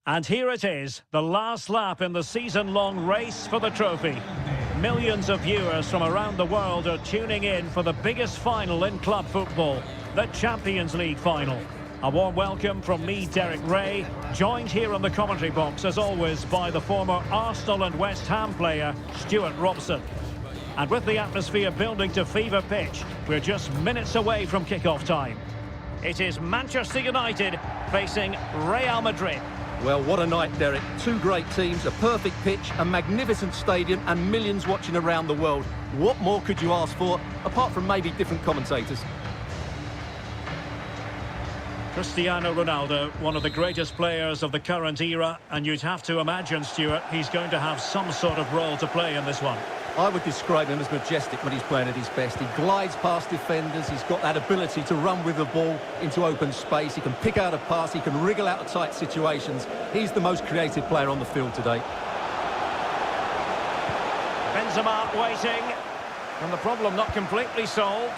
And here it is, the last lap in the season-long race for the trophy. Millions of viewers from around the world are tuning in for the biggest final in club football, the Champions League final. A warm welcome from me, Derek Ray, joined here in the commentary box, as always, by the former Arsenal and West Ham player, Stuart Robson. And with the atmosphere building to fever pitch, we're just minutes away from kick-off time. It is Manchester United facing Real Madrid. Well, what a night, Derek. Two great teams, a perfect pitch, a magnificent stadium and millions watching around the world. What more could you ask for, apart from maybe different commentators? Cristiano Ronaldo, one of the greatest players of the current era, and you'd have to imagine, Stuart, he's going to have some sort of role to play in this one. I would describe him as majestic when he's playing at his best. He glides past defenders, he's got that ability to run with the ball into open space, he can pick out a pass, he can wriggle out of tight situations. He's the most creative player on the field today. Benzema waiting, and the problem not completely solved.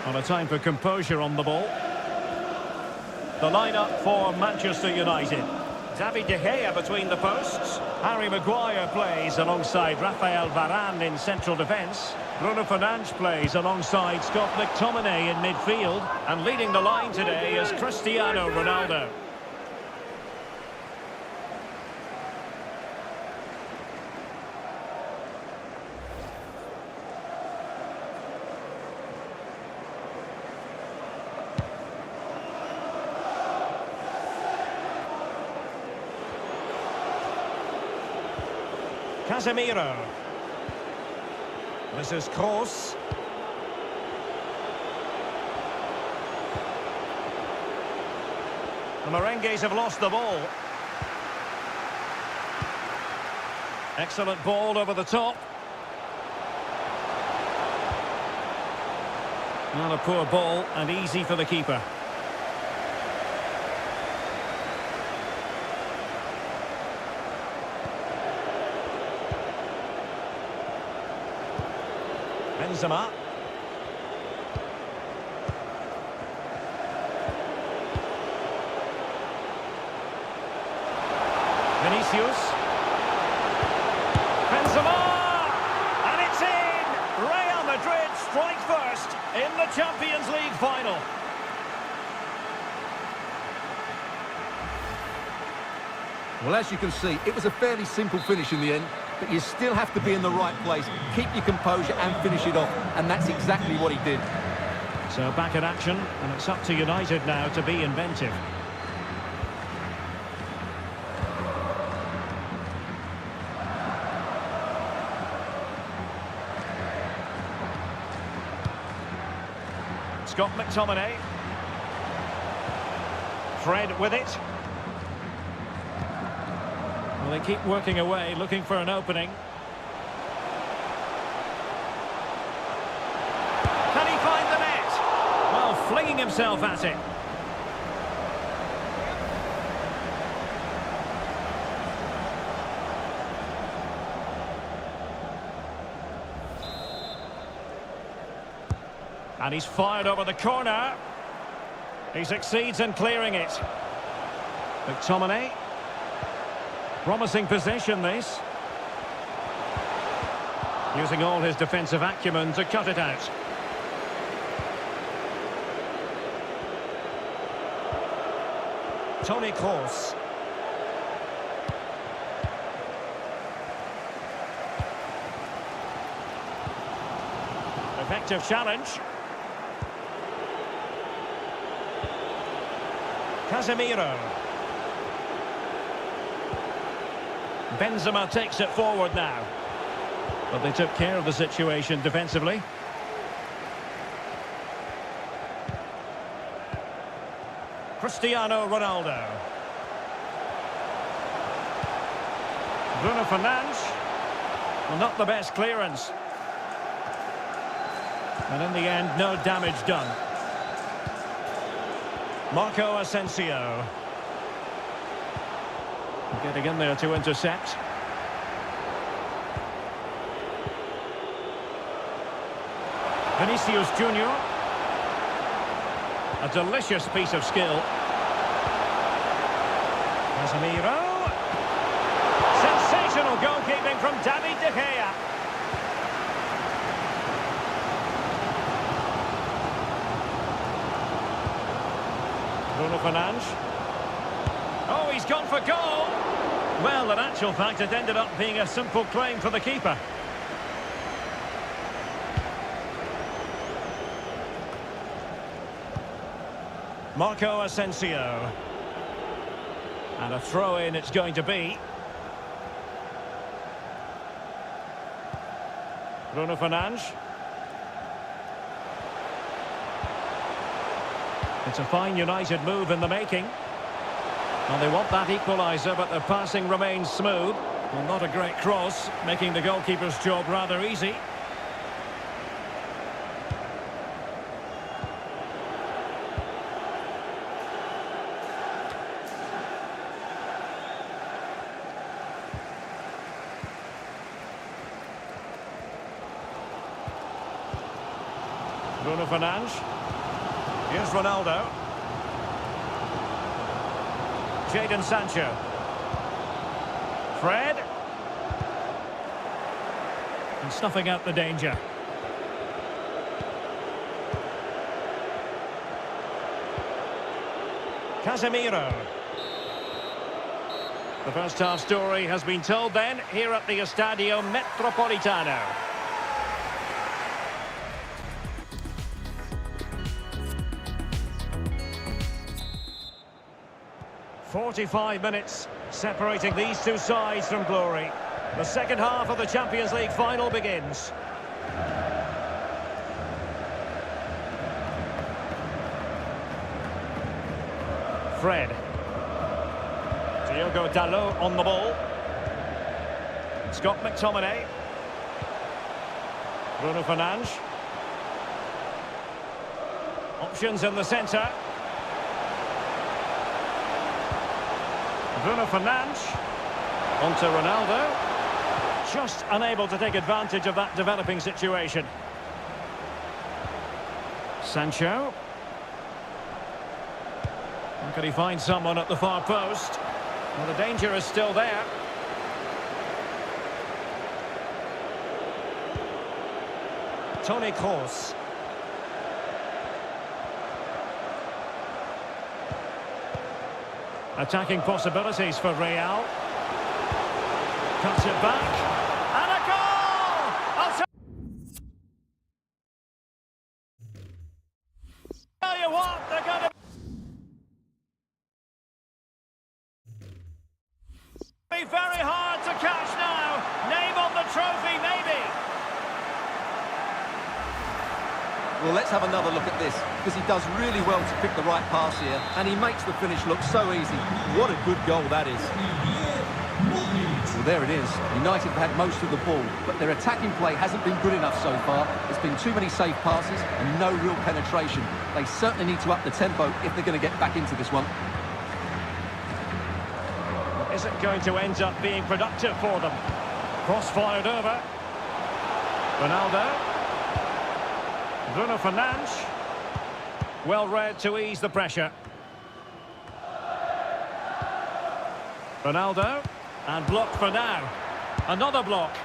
On a time for composure on the ball. The lineup for Manchester United. David De Gea between the posts. Harry Maguire plays alongside Rafael Varane in central defence. Bruno Fernandes plays alongside Scott McTominay in midfield. And leading the line today is Cristiano Ronaldo. Casemiro. This is Kroos. The Merengues have lost the ball. Excellent ball over the top. Not a poor ball and easy for the keeper. Benzema. Vinicius. Benzema! And it's in! Real Madrid strike first in the Champions League final. Well, as you can see, it was a fairly simple finish in the end, but you still have to be in the right place, keep your composure and finish it off, and that's exactly what he did. So back in action, and it's up to United now to be inventive. Scott McTominay. Fred with it. Well, they keep working away, looking for an opening. Can he find the net? Well, flinging himself at it. And he's fired over the corner. He succeeds in clearing it. McTominay. Promising possession, this. Using all his defensive acumen to cut it out. Toni Kroos. Effective challenge. Casemiro. Benzema takes it forward now. But they took care of the situation defensively. Cristiano Ronaldo. Bruno Fernandes. Well, not the best clearance. And in the end, no damage done. Marco Asensio. Getting in there to intercept. Vinicius Junior. A delicious piece of skill. Casemiro. Sensational goalkeeping from David De Gea. Bruno Fernandes. Oh, he's gone for goal. Well, in actual fact, it ended up being a simple claim for the keeper. Marco Asensio. And a throw-in it's going to be. Bruno Fernandes. It's a fine United move in the making. Well, they want that equaliser, but the passing remains smooth. Well, not a great cross, making the goalkeeper's job rather easy. Bruno Fernandes. Here's Ronaldo. Jadon Sancho. Fred. And snuffing out the danger. Casemiro. The first half story has been told then here at the Estadio Metropolitano. 45 minutes separating these two sides from glory. The second half of the Champions League final begins. Fred. Diogo Dalot on the ball. Scott McTominay. Bruno Fernandes. Options in the centre. Bruno Fernandes. On to Ronaldo. Just unable to take advantage of that developing situation. Sancho. And can he find someone at the far post? Well, the danger is still there. Toni Kroos. Attacking possibilities for Real. Cuts it back. And a goal! I'll tell you what, they're going to be very hard to catch now. Name on the trophy, maybe. Well, let's have another look at this, because he does really well to pick the right pass here, and he makes the finish look so easy. What a good goal that is. Well, there it is. United have had most of the ball, but their attacking play hasn't been good enough so far. There's been too many safe passes and no real penetration. They certainly need to up the tempo if they're going to get back into this one. Is it going to end up being productive for them? Cross fired over. Ronaldo. Bruno Fernandes. Well read to ease the pressure. Ronaldo. And blocked for now. Another block.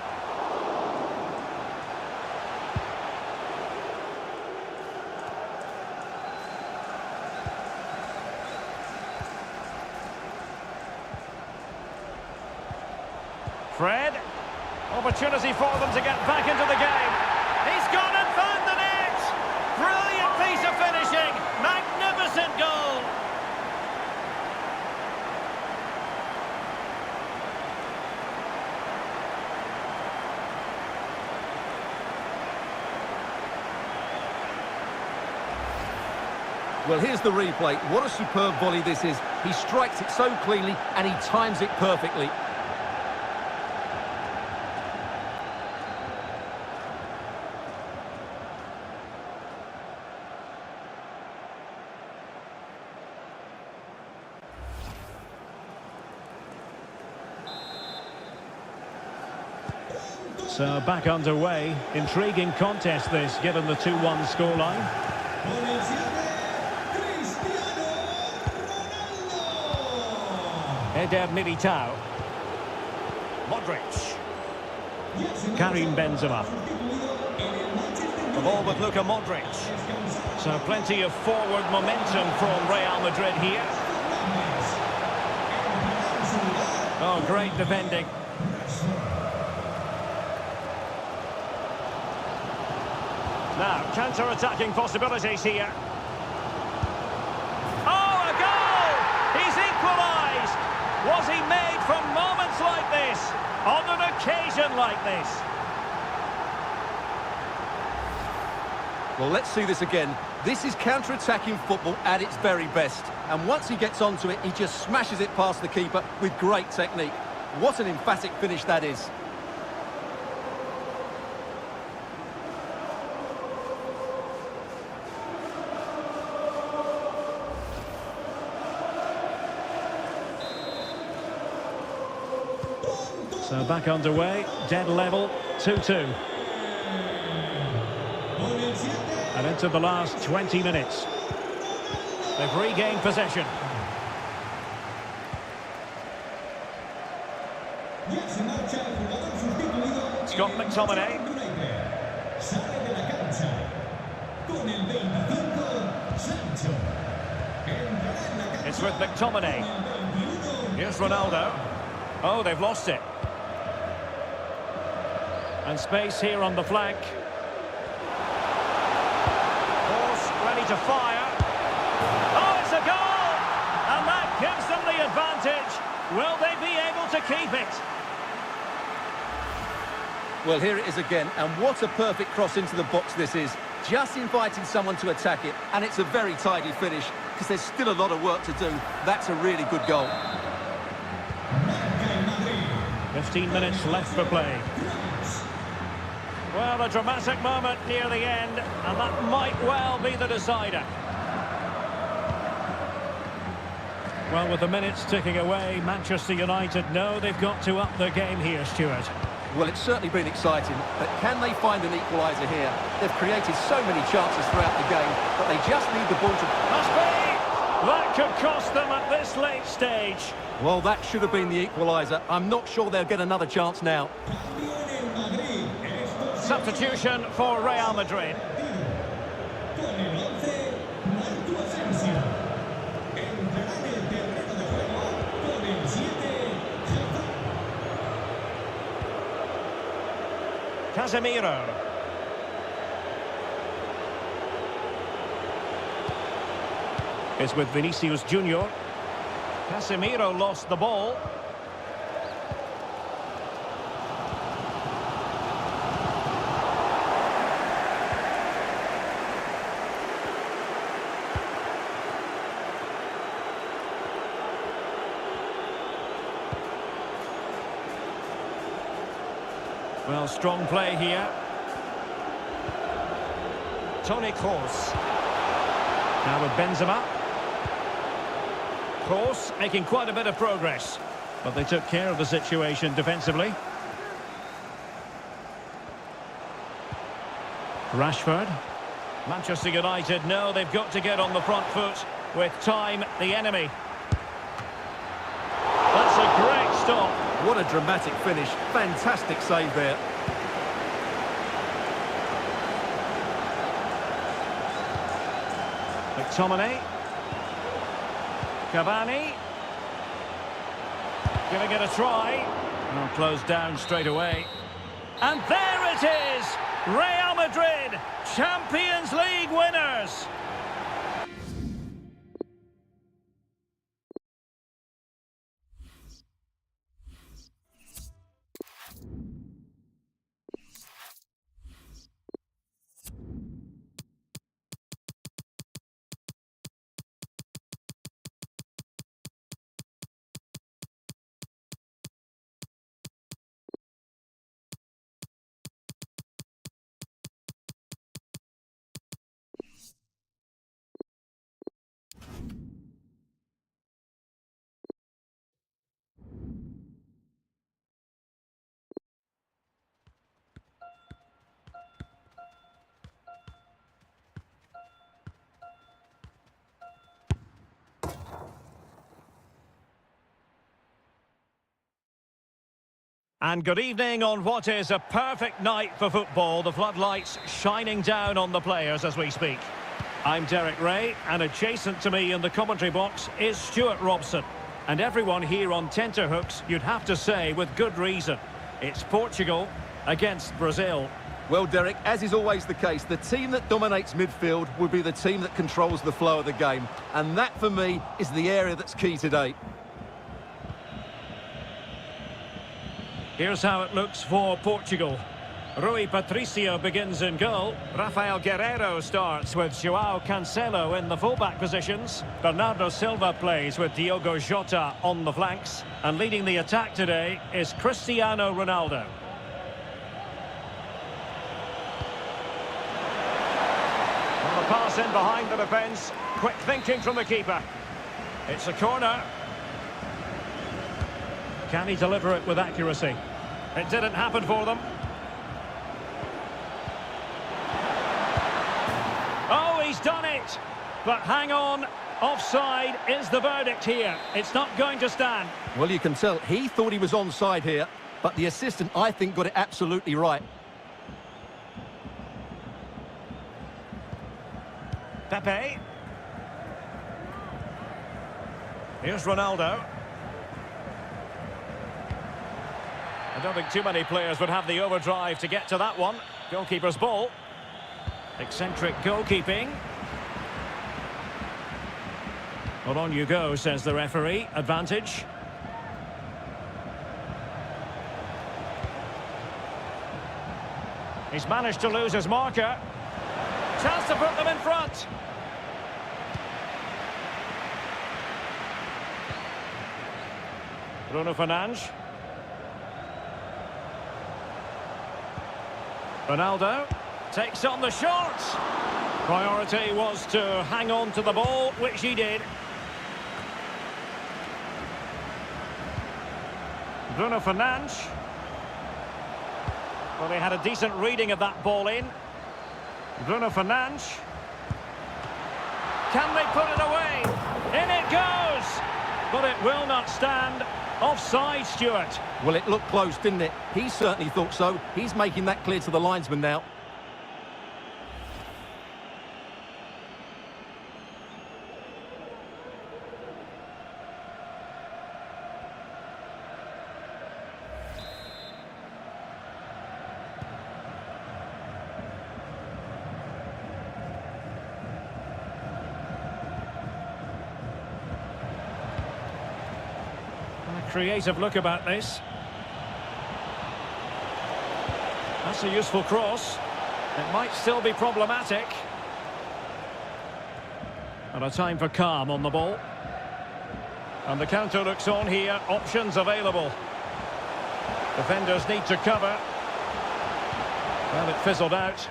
Fred. Opportunity for them to get back into the game. He's gone and found the net. Brilliant piece of finishing. Magnificent goal. Well, here's the replay. What a superb volley this is. He strikes it so cleanly and he times it perfectly. So back underway. Intriguing contest this, given the 2-1 scoreline. Eder Militao. Modric. Karim Benzema. The ball with Luka Modric. So plenty of forward momentum from Real Madrid here. Oh, great defending. Now, counter-attacking possibilities here. Oh, a goal! He's equalised! Was he made for moments like this? On an occasion like this? Well, let's see this again. This is counter-attacking football at its very best. And once he gets onto it, he just smashes it past the keeper with great technique. What an emphatic finish that is. So back underway, dead level, 2-2. And into the last 20 minutes. They've regained possession. Scott McTominay. It's with McTominay. Here's Ronaldo. Oh, they've lost it. And space here on the flank. Horse ready to fire. Oh, it's a goal! And that gives them the advantage. Will they be able to keep it? Well, here it is again, and what a perfect cross into the box this is. Just inviting someone to attack it, and it's a very tidy finish, because there's still a lot of work to do. That's a really good goal. 15 minutes left for play. Well, a dramatic moment near the end, and that might well be the decider. Well, with the minutes ticking away, Manchester United know they've got to up their game here, Stuart. Well, it's certainly been exciting, but can they find an equaliser here? They've created so many chances throughout the game, but they just need the ball to... Must be! That could cost them at this late stage. Well, that should have been the equaliser. I'm not sure they'll get another chance now. Substitution for Real Madrid. Casemiro. It's with Vinicius Junior. Casemiro lost the ball. Well, strong play here. Toni Kroos. Now with Benzema. Kroos making quite a bit of progress, but they took care of the situation defensively. Rashford. Manchester United know they've got to get on the front foot. With time, the enemy. That's a great stop. What a dramatic finish. Fantastic save there. McTominay. Cavani. Giving it a try. Well, closed down straight away. And there it is! Real Madrid, Champions League winners! And good evening on what is a perfect night for football. The floodlights shining down on the players as we speak. I'm Derek Ray, and adjacent to me in the commentary box is Stuart Robson. And everyone here on tenterhooks, you'd have to say with good reason. It's Portugal against Brazil. Well, Derek, as is always the case, the team that dominates midfield will be the team that controls the flow of the game. And that, for me, is the area that's key today. Here's how it looks for Portugal. Rui Patricio begins in goal. Rafael Guerreiro starts with João Cancelo in the fullback positions. Bernardo Silva plays with Diogo Jota on the flanks. And leading the attack today is Cristiano Ronaldo. Well, the pass in behind the defence. Quick thinking from the keeper. It's a corner. Can he deliver it with accuracy? It didn't happen for them. Oh, he's done it! But hang on, offside is the verdict here. It's not going to stand. Well, you can tell he thought he was onside here, but the assistant, I think, got it absolutely right. Pepe. Here's Ronaldo. I don't think too many players would have the overdrive to get to that one. Goalkeeper's ball. Eccentric goalkeeping. Well, on you go, says the referee. Advantage. He's managed to lose his marker. Chance to put them in front. Bruno Fernandes. Ronaldo takes on the shot. Priority was to hang on to the ball, which he did. Bruno Fernandes. Well, they had a decent reading of that ball in. Bruno Fernandes. Can they put it away? In it goes! But it will not stand. Offside, Stuart. Well, it looked close, didn't it? He certainly thought so. He's making that clear to the linesman now. Creative look about this. That's a useful cross. It might still be problematic. And a time for calm on the ball. And the counter looks on here. Options available. Defenders need to cover. Well, it fizzled out.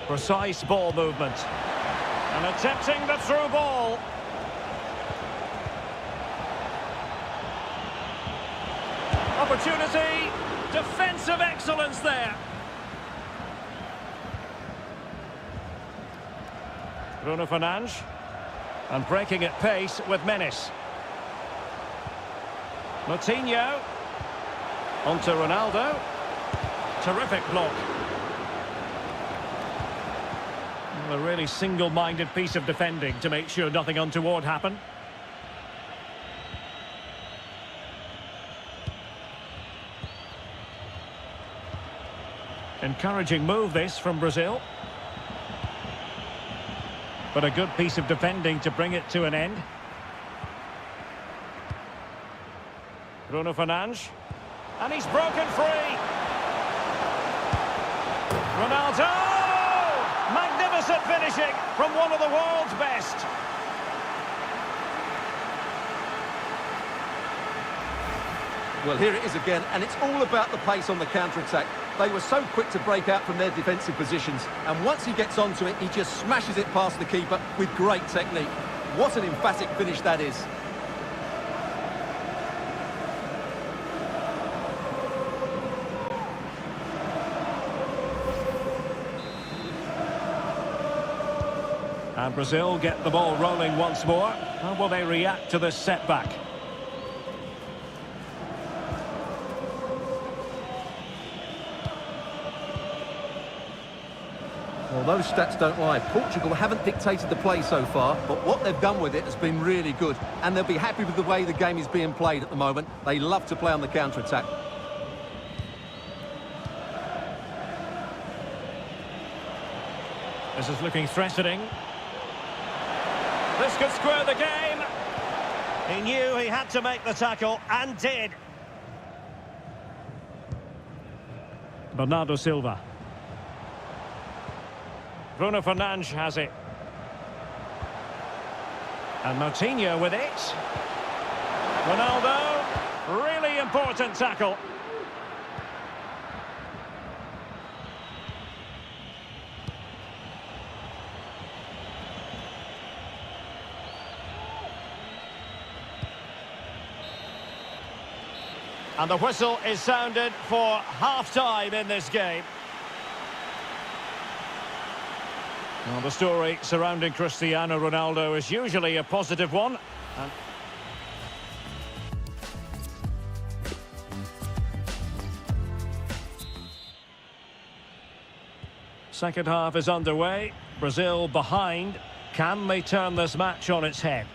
Precise ball movement. And attempting the through ball. Opportunity. Defensive excellence there. Bruno Fernandes. And breaking at pace with menace. Coutinho. Onto Ronaldo. Terrific block. A really single-minded piece of defending to make sure nothing untoward happened. Encouraging move this from Brazil. But a good piece of defending to bring it to an end. Bruno Fernandes. And he's broken free. Ronaldo! Magnificent finishing from one of the world's best. Well, here it is again, and it's all about the pace on the counter-attack. They were so quick to break out from their defensive positions, and once he gets onto it, he just smashes it past the keeper with great technique. What an emphatic finish that is. And Brazil get the ball rolling once more. How will they react to this setback? Well, those stats don't lie. Portugal haven't dictated the play so far, but what they've done with it has been really good. And they'll be happy with the way the game is being played at the moment. They love to play on the counter-attack. This is looking threatening. This could square the game. He knew he had to make the tackle, and did. Bernardo Silva. Bruno Fernandes has it. And Moutinho with it. Ronaldo. Really important tackle. And the whistle is sounded for half-time in this game. Well, the story surrounding Cristiano Ronaldo is usually a positive one. Second half is underway. Brazil behind. Can they turn this match on its head?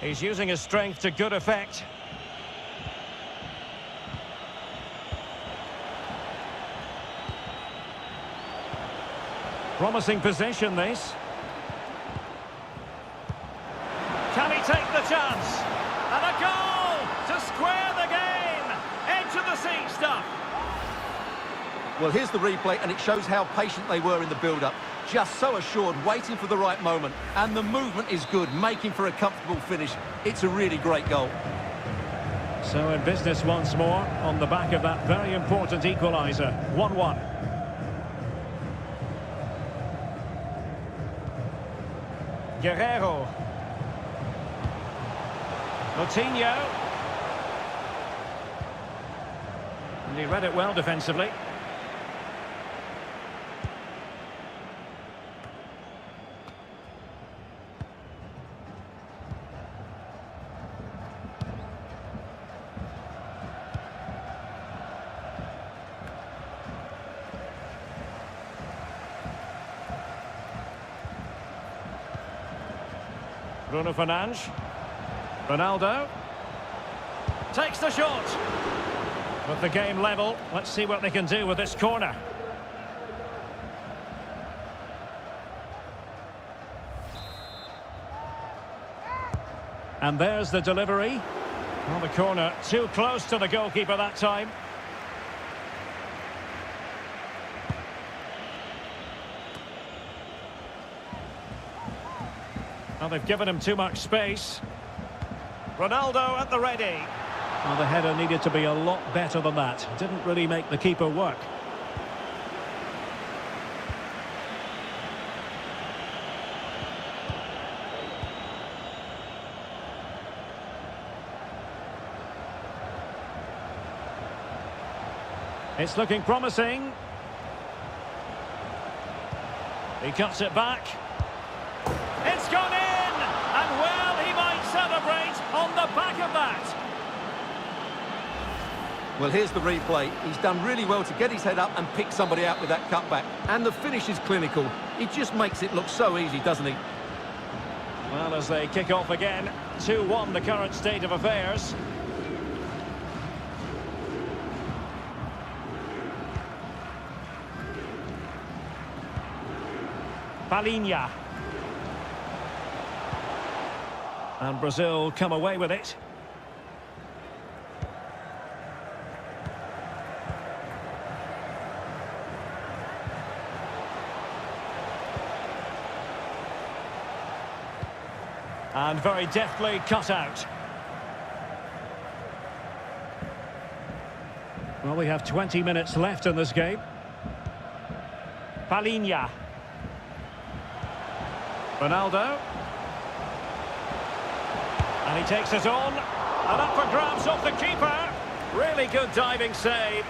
He's using his strength to good effect. Promising position, this. Can he take the chance? And a goal to square the game. Edge of the seat stuff. Well, here's the replay, and it shows how patient they were in the build-up. Just so assured, waiting for the right moment. And the movement is good, making for a comfortable finish. It's a really great goal. So in business once more, on the back of that very important equaliser. 1-1. Guerreiro. Moutinho. And he read it well defensively. Bruno Fernandes. Ronaldo. Takes the shot. With the game level, let's see what they can do with this corner. And there's the delivery. Well, the corner too close to the goalkeeper that time. Well, they've given him too much space. Ronaldo at the ready. Well, the header needed to be a lot better than that. Didn't really make the keeper work. It's looking promising. He cuts it back. It's gone in! And well, he might celebrate on the back of that. Well, here's the replay. He's done really well to get his head up and pick somebody out with that cutback. And the finish is clinical. He just makes it look so easy, doesn't he? Well, as they kick off again, 2-1 the current state of affairs. Palhinha. And Brazil come away with it. And very deftly cut out. Well, we have 20 minutes left in this game. Palinha. Ronaldo. And he takes it on. And up for grabs off the keeper. Really good diving save.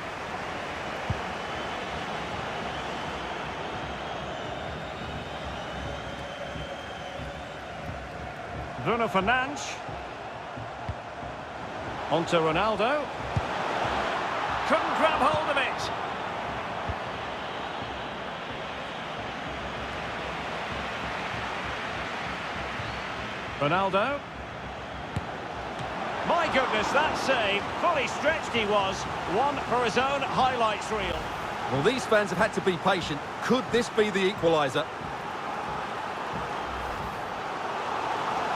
Bruno Fernandes. On to Ronaldo. Couldn't grab hold of it. Ronaldo. My goodness, that save. Fully stretched he was. One for his own highlights reel. Well, these fans have had to be patient. Could this be the equaliser?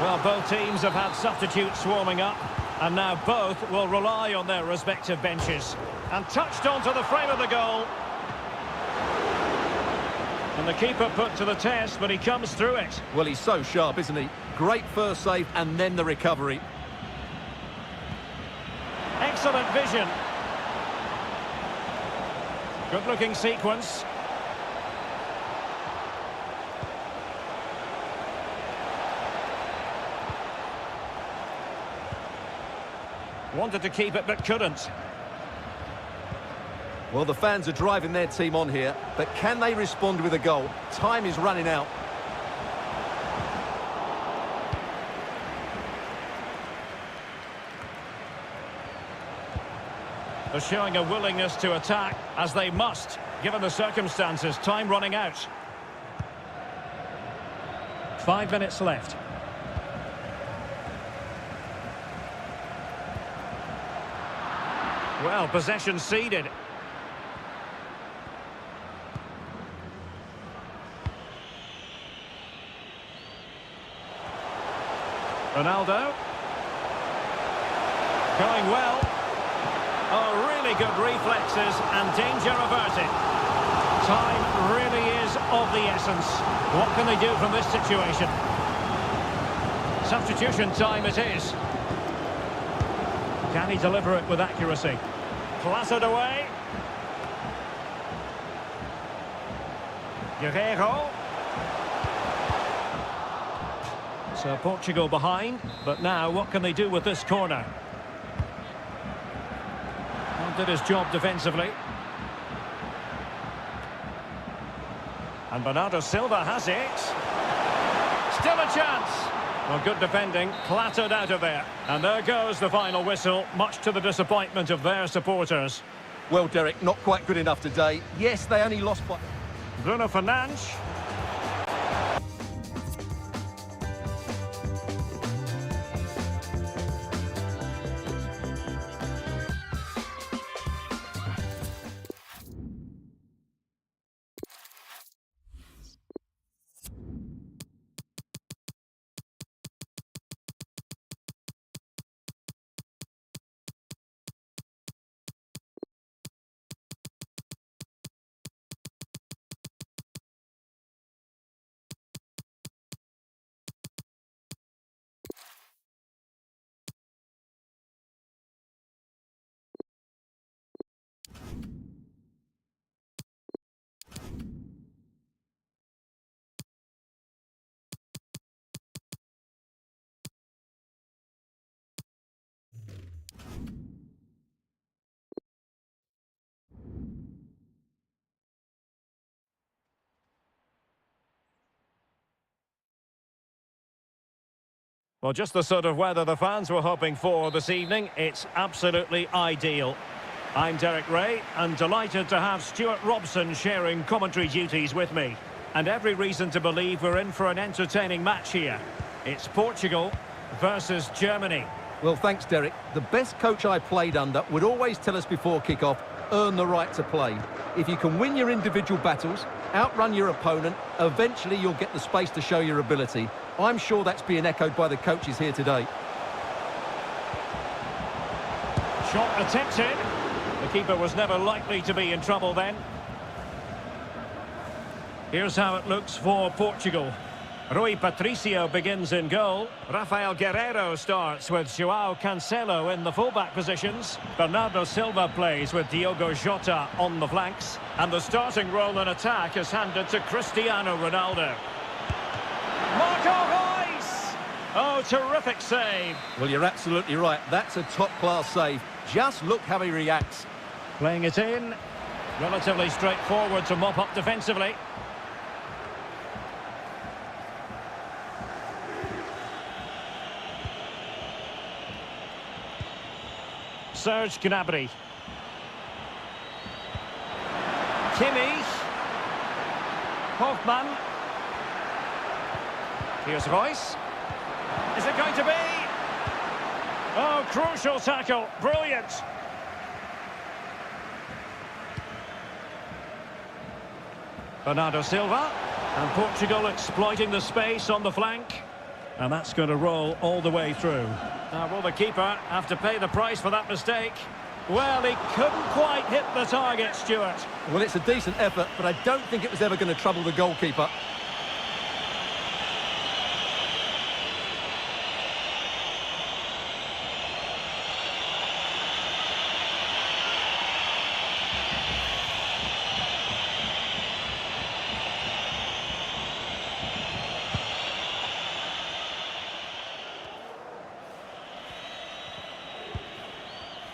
Well, both teams have had substitutes swarming up, and now both will rely on their respective benches. And touched onto the frame of the goal. And the keeper put to the test, but he comes through it. Well, he's so sharp, isn't he? Great first save and then the recovery. Excellent vision. Good-looking sequence. Wanted to keep it, but couldn't. Well, the fans are driving their team on here, but can they respond with a goal? Time is running out. They're showing a willingness to attack, as they must, given the circumstances. Time running out. 5 minutes left. Well, possession ceded. Ronaldo. Going well. Oh, really good reflexes and danger averted. Time really is of the essence. What can they do from this situation? Substitution time it is. Can he deliver it with accuracy? Clattered away. Guerreiro. So Portugal behind, but now what can they do with this corner? Well, did his job defensively. And Bernardo Silva has it. Still a chance. Well, good defending, clattered out of there. And there goes the final whistle, much to the disappointment of their supporters. Well, Derek, not quite good enough today. Yes, they only lost by... Bruno Fernandes. Well, just the sort of weather the fans were hoping for this evening. It's absolutely ideal. I'm Derek Ray, and delighted to have Stuart Robson sharing commentary duties with me. And every reason to believe we're in for an entertaining match here. It's Portugal versus Germany. Well, thanks, Derek. The best coach I played under would always tell us before kick-off, earn the right to play. If you can win your individual battles, outrun your opponent, eventually you'll get the space to show your ability. I'm sure that's being echoed by the coaches here today. Shot attempted. The keeper was never likely to be in trouble then. Here's how it looks for Portugal. Rui Patricio begins in goal. Rafael Guerreiro starts with Joao Cancelo in the fullback positions. Bernardo Silva plays with Diogo Jota on the flanks. And the starting role in attack is handed to Cristiano Ronaldo. Marco Reus! Oh, terrific save. Well, you're absolutely right. That's a top-class save. Just look how he reacts. Playing it in. Relatively straightforward to mop up defensively. Serge Gnabry. Kimmich. Hoffmann. Here's Reus. Is it going to be? Oh, crucial tackle. Brilliant. Bernardo Silva. And Portugal exploiting the space on the flank. And that's going to roll all the way through. Now, will the keeper have to pay the price for that mistake? Well, he couldn't quite hit the target, Stuart. Well, it's a decent effort, but I don't think it was ever going to trouble the goalkeeper.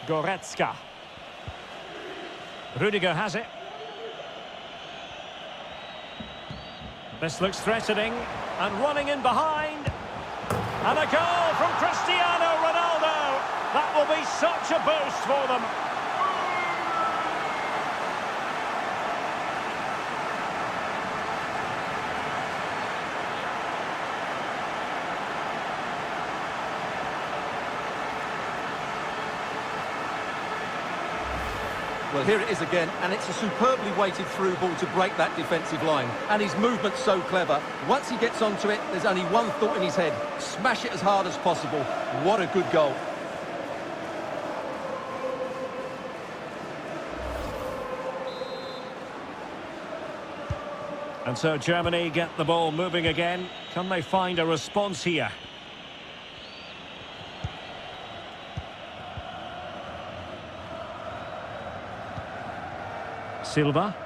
Goretzka. Rudiger has it. This looks threatening. And running in behind. And a goal from Cristiano Ronaldo. That will be such a boost for them. Well, here it is again, and it's a superbly weighted through ball to break that defensive line. And his movement's so clever. Once he gets onto it, there's only one thought in his head. Smash it as hard as possible. What a good goal. And so Germany get the ball moving again. Can they find a response here? Silva.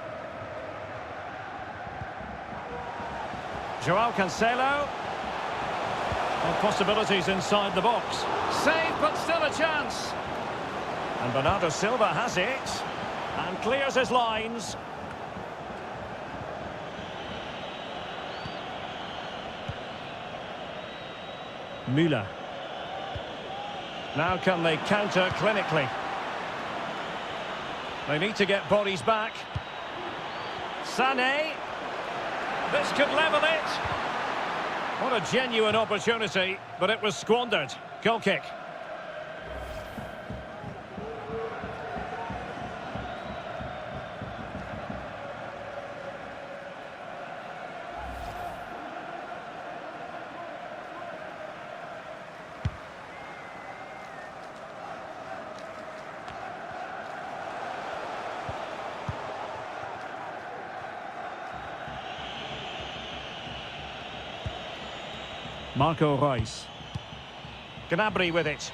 Joao Cancelo. And possibilities inside the box. Save, but still a chance. And Bernardo Silva has it. And clears his lines. Müller. Now can they counter clinically? They need to get bodies back. Sané. This could level it. What a genuine opportunity, but it was squandered. Goal kick. Marco Reus. Gnabry with it.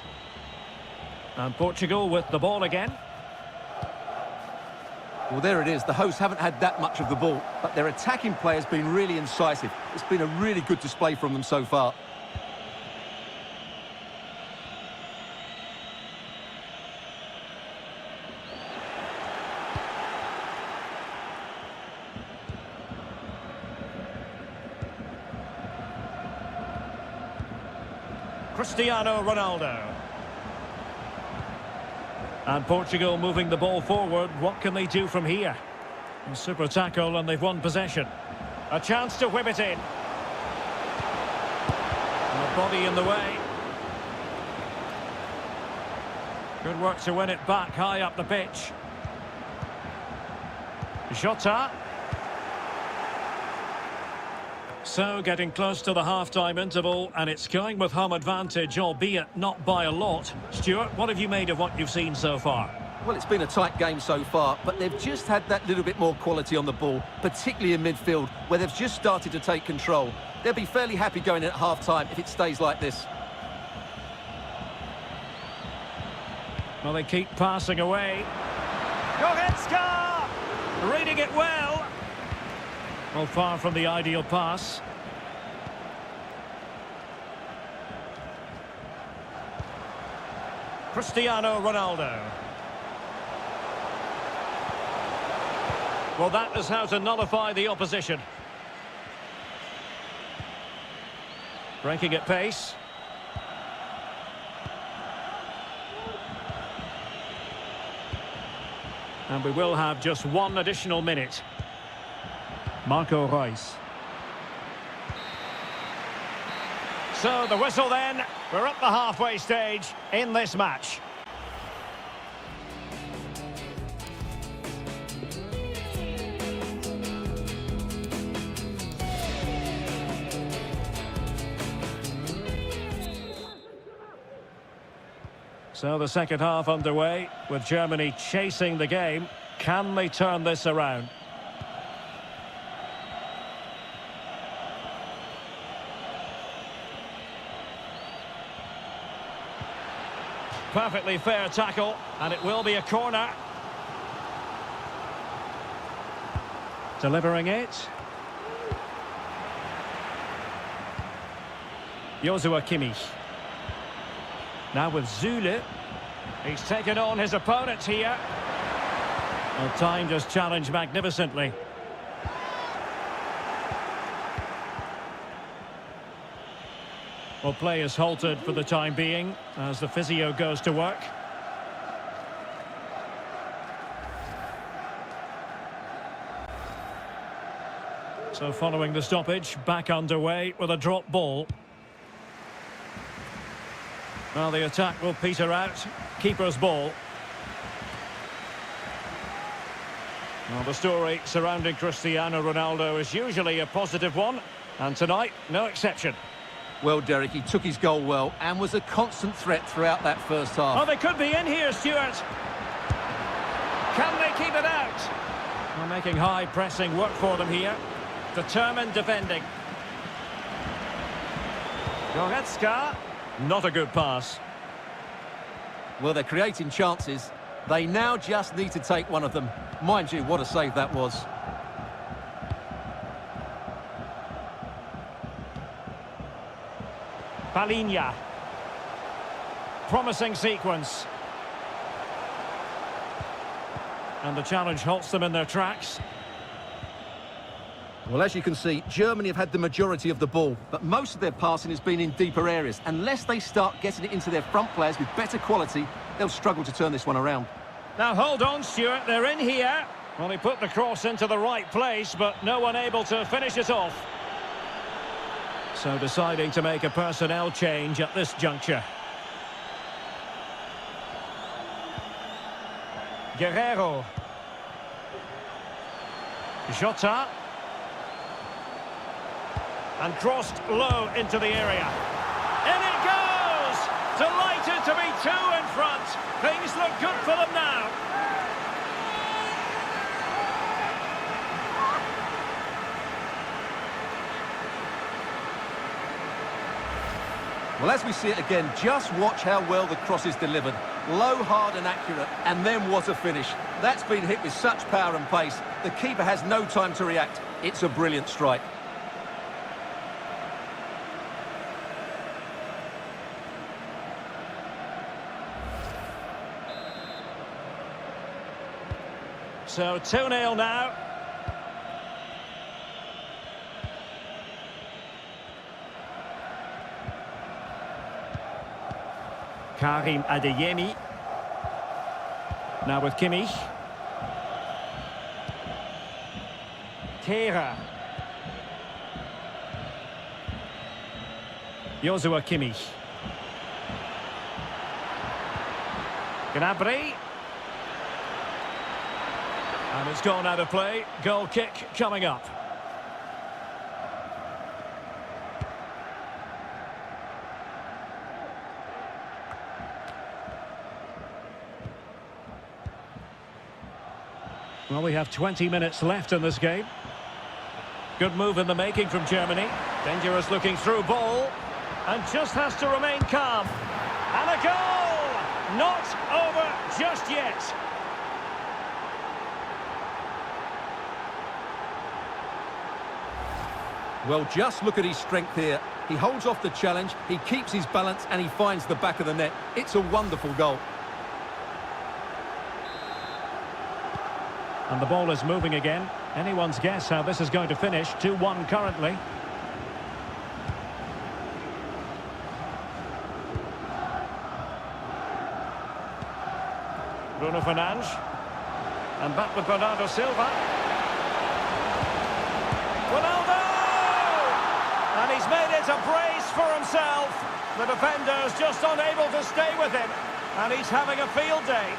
And Portugal with the ball again. Well, there it is. The hosts haven't had that much of the ball, but their attacking play has been really incisive. It's been a really good display from them so far. Cristiano Ronaldo. And Portugal moving the ball forward. What can they do from here? A super tackle and they've won possession. A chance to whip it in. And the body in the way. Good work to win it back high up the pitch. Jota. So, getting close to the half-time interval, and it's going with home advantage, albeit not by a lot. Stuart, what have you made of what you've seen so far? Well, it's been a tight game so far, but they've just had that little bit more quality on the ball, particularly in midfield, where they've just started to take control. They'll be fairly happy going in at half-time if it stays like this. Well, they keep passing away. Goretzka! Reading it well. Well, far from the ideal pass. Cristiano Ronaldo. Well, that is how to nullify the opposition. Breaking at pace. And we will have just one additional minute. Marco Reus. So the whistle then. We're at the halfway stage in this match. So the second half underway, with Germany chasing the game. Can they turn this around? Perfectly fair tackle, and it will be a corner. Delivering it. Joshua Kimmich. Now with Zule. He's taken on his opponent here. Well, timed his challenge magnificently. Well, play is halted for the time being as the physio goes to work. So following the stoppage, back underway with a drop ball. Well, the attack will peter out. Keeper's ball. Well, the story surrounding Cristiano Ronaldo is usually a positive one, and tonight, no exception. Well, Derek, he took his goal well and was a constant threat throughout that first half. Oh, they could be in here, Stuart. Can they keep it out? Well, making high pressing work for them here. Determined defending. Goretzka. Not a good pass. Well, they're creating chances. They now just need to take one of them. Mind you, what a save that was. Palinha. Promising sequence. And the challenge halts them in their tracks. Well, as you can see, Germany have had the majority of the ball, but most of their passing has been in deeper areas. Unless they start getting it into their front players with better quality, they'll struggle to turn this one around. Now, hold on, Stuart. They're in here. Well, he put the cross into the right place, but no one able to finish it off. So deciding to make a personnel change at this juncture. Guerrero. Jota. And crossed low into the area. In it goes! Delighted to be two in front. Things look good for them now. Well, as we see it again, just watch how well the cross is delivered. Low, hard and accurate, and then what a finish. That's been hit with such power and pace. The keeper has no time to react. It's a brilliant strike. So 2-0 now. Karim Adeyemi. Now with Kimmich. Kehrer. Joshua Kimmich. Gnabry. And it's gone out of play. Goal kick coming up. Well, we have 20 minutes left in this game. Good move in the making from Germany. Dangerous looking through ball. And just has to remain calm. And a goal! Not over just yet. Well, just look at his strength here. He holds off the challenge, he keeps his balance, and he finds the back of the net. It's a wonderful goal. And the ball is moving again. Anyone's guess how this is going to finish. 2-1 currently. Bruno Fernandes. And back with Bernardo Silva. Ronaldo! And he's made it a brace for himself. The defender's just unable to stay with him. And he's having a field day.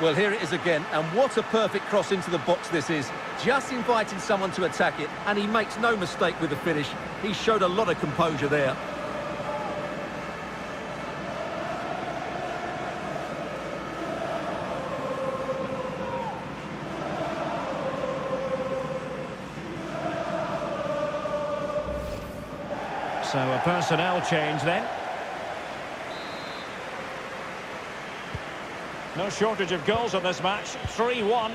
Well, here it is again, and what a perfect cross into the box this is. Just inviting someone to attack it, and he makes no mistake with the finish. He showed a lot of composure there. So a personnel change then. No shortage of goals in this match. 3-1.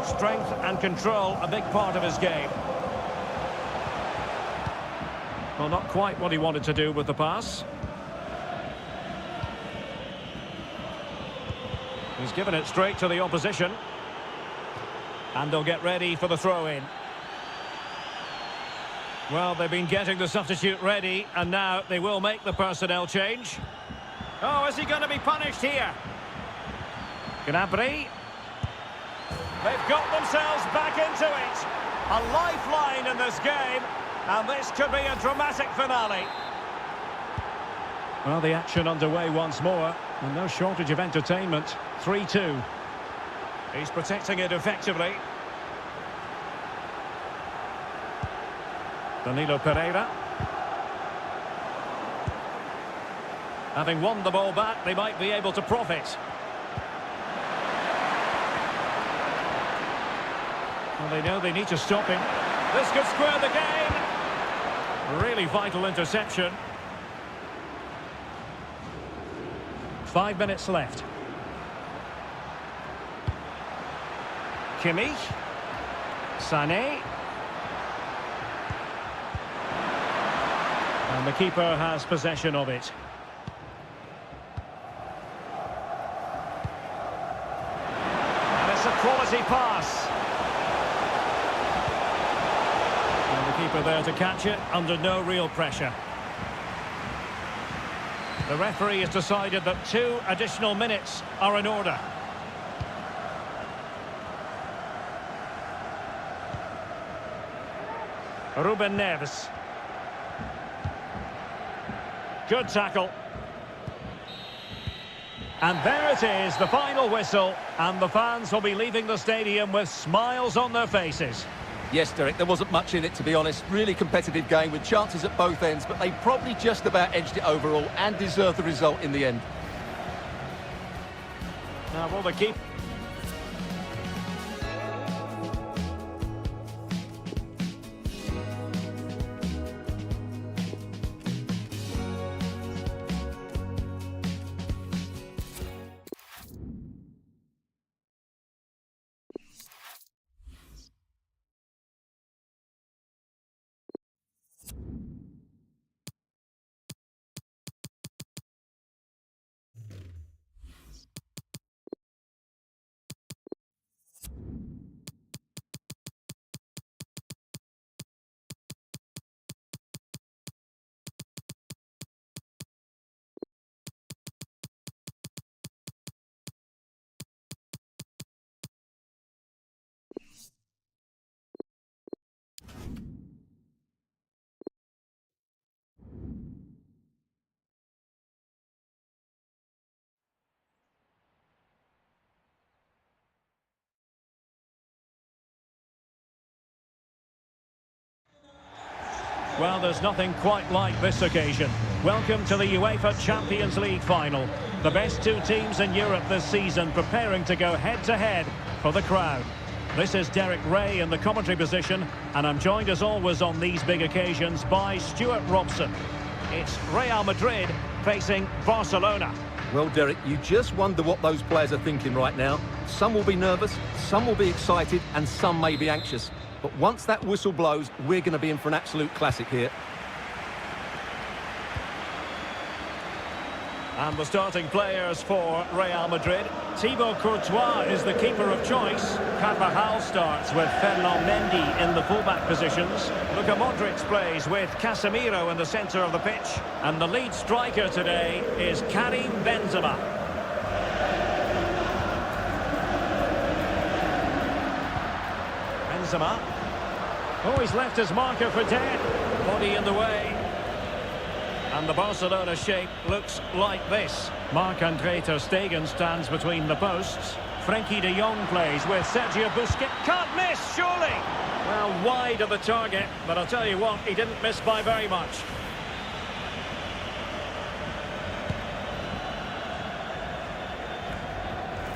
Strength and control, a big part of his game. Well, not quite what he wanted to do with the pass. He's given it straight to the opposition. And they'll get ready for the throw-in. Well, they've been getting the substitute ready, and now they will make the personnel change. Oh, is he going to be punished here? Gnabry. They've got themselves back into it. A lifeline in this game, and this could be a dramatic finale. Well, the action underway once more, and no shortage of entertainment. 3-2. He's protecting it effectively. Danilo Pereira. Having won the ball back, they might be able to profit. Well, they know they need to stop him. This could square the game. Really vital interception. 5 minutes left. Kimmich. Sané. And the keeper has possession of it. And it's a quality pass. And the keeper there to catch it under no real pressure. The referee has decided that 2 additional minutes are in order. Ruben Neves. Good tackle. And there it is, the final whistle. And the fans will be leaving the stadium with smiles on their faces. Yes, Derek, there wasn't much in it, to be honest. Really competitive game with chances at both ends, but they probably just about edged it overall and deserved the result in the end. Now, will the keeper... Well, there's nothing quite like this occasion. Welcome to the UEFA Champions League final. The best two teams in Europe this season preparing to go head-to-head for the crown. This is Derek Ray in the commentary position, and I'm joined as always on these big occasions by Stuart Robson. It's Real Madrid facing Barcelona. Well, Derek, you just wonder what those players are thinking right now. Some will be nervous, some will be excited, and some may be anxious. But once that whistle blows, we're going to be in for an absolute classic here. And the starting players for Real Madrid. Thibaut Courtois is the keeper of choice. Carvajal starts with Ferland Mendy in the fullback positions. Luka Modric plays with Casemiro in the centre of the pitch. And the lead striker today is Karim Benzema. Benzema. Oh, he's left his marker for dead. Body in the way. And the Barcelona shape looks like this. Marc-Andre ter Stegen stands between the posts. Frenkie de Jong plays with Sergio Busquets. Can't miss, surely! Well, wide of the target, but I'll tell you what, he didn't miss by very much.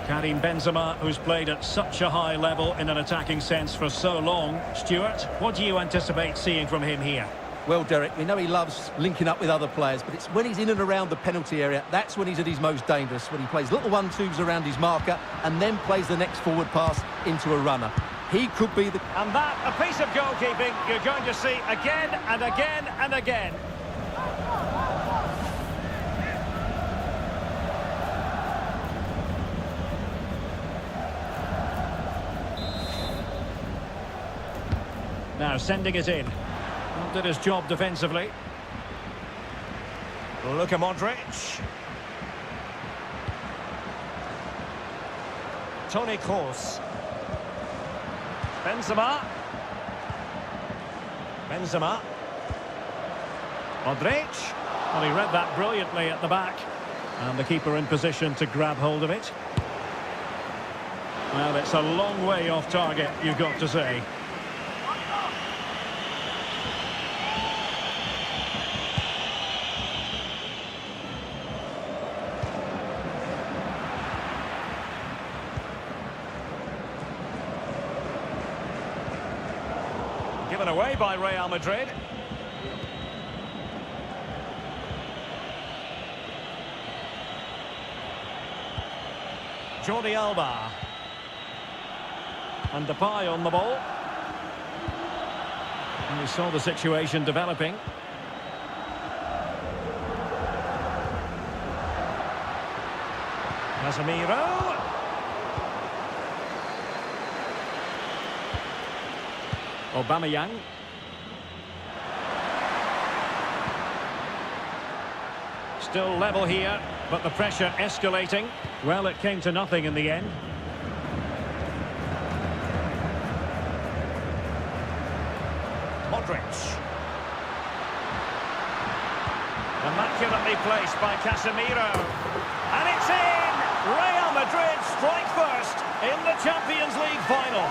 Karim Benzema, who's played at such a high level in an attacking sense for so long. Stuart, what do you anticipate seeing from him here? Well, Derek, we know he loves linking up with other players, but it's when he's in and around the penalty area, that's when he's at his most dangerous, when he plays little 1-2s around his marker and then plays the next forward pass into a runner. He could be the... And that, a piece of goalkeeping you're going to see again and again and again. Now sending it in. Did his job defensively. Luka Modric. Toni Kroos. Benzema. Benzema. Modric. Well, he read that brilliantly at the back. And the keeper in position to grab hold of it. Well, it's a long way off target, you've got to say. Given away by Real Madrid. Jordi Alba. And Depay on the ball. And we saw the situation developing. Casemiro. Aubameyang. Still level here, but the pressure escalating. Well, it came to nothing in the end. Modric. Immaculately placed by Casemiro. And it's in! Real Madrid strike first in the Champions League final.